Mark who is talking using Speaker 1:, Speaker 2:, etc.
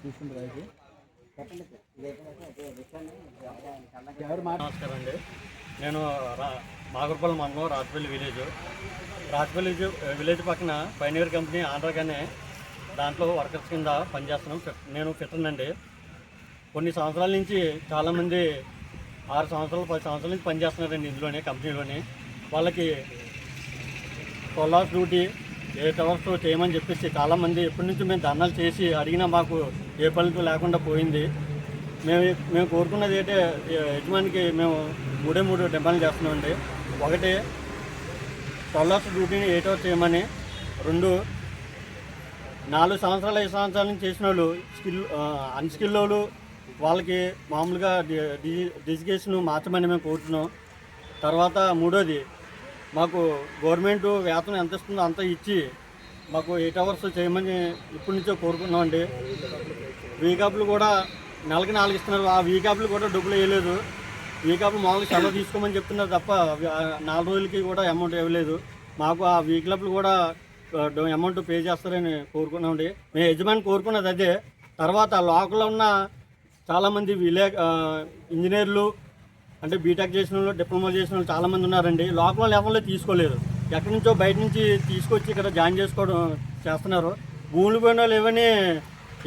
Speaker 1: నమస్కారం అండి. నేను మాగురపల్లి మండలం రాజపల్లి విలేజ్ పక్కన పైనీర్ కంపెనీ ఆంధ్రాగానే దాంట్లో వర్కర్స్ కింద పనిచేస్తున్నాం. నేను ఫిట్టర్ అండి. కొన్ని సంవత్సరాల నుంచి చాలామంది 6 సంవత్సరాలు 10 సంవత్సరాల నుంచి పనిచేస్తున్నారండి ఇందులోనే కంపెనీలోనే. వాళ్ళకి 12 hours డ్యూటీ 8 hours చేయమని చెప్పేసి చాలామంది ఎప్పటి నుంచి మేము ధర్నాలు చేసి అడిగినా మాకు ఏ ఫలితం లేకుండా పోయింది. మేము కోరుకున్నది ఏంటంటే యజమానికి మేము 3 డిమాండ్లు చేస్తున్నామండి. ఒకటి 12 hours డ్యూటీని 8 hours చేయమని. 2 4 సంవత్సరాలు 5 సంవత్సరాల నుంచి చేసిన వాళ్ళు అన్స్కిల్ వాళ్ళు వాళ్ళకి మామూలుగా డిజిగ్నేషన్ మార్చమని మేము కోరుతున్నాం. తర్వాత 3వది మాకు గవర్నమెంట్ వేతనం ఎంత ఇస్తుందో అంత ఇచ్చి మాకు 8 hours చేయమని ఇప్పటి నుంచో కోరుకున్నామండి. వీకాప్లు కూడా నెలకి 4 ఇస్తున్నారు. ఆ వీకాప్లు కూడా డబ్బులు వేయలేదు. వీకాప్లు మామూలుగా సెలవు తీసుకోమని చెప్తున్నారు తప్ప 4 రోజులకి కూడా అమౌంట్ ఇవ్వలేదు. మాకు ఆ వీక్లప్లు కూడా అమౌంట్ పే చేస్తారని కోరుకున్నామండి. మేము యజమాని కోరుకున్నది అదే. తర్వాత లోకల్లో ఉన్న చాలామంది ఇంజనీర్లు అంటే బీటెక్ చేసిన వాళ్ళు, డిప్లొమా చేసిన వాళ్ళు చాలామంది ఉన్నారండి. లోకల్ లెవెల్లో తీసుకోలేదు. ఎక్కడి నుంచో బయట నుంచి తీసుకొచ్చి ఇక్కడ జాయిన్ చేస్తున్నారు. భూములు పోయిన వాళ్ళు ఏమని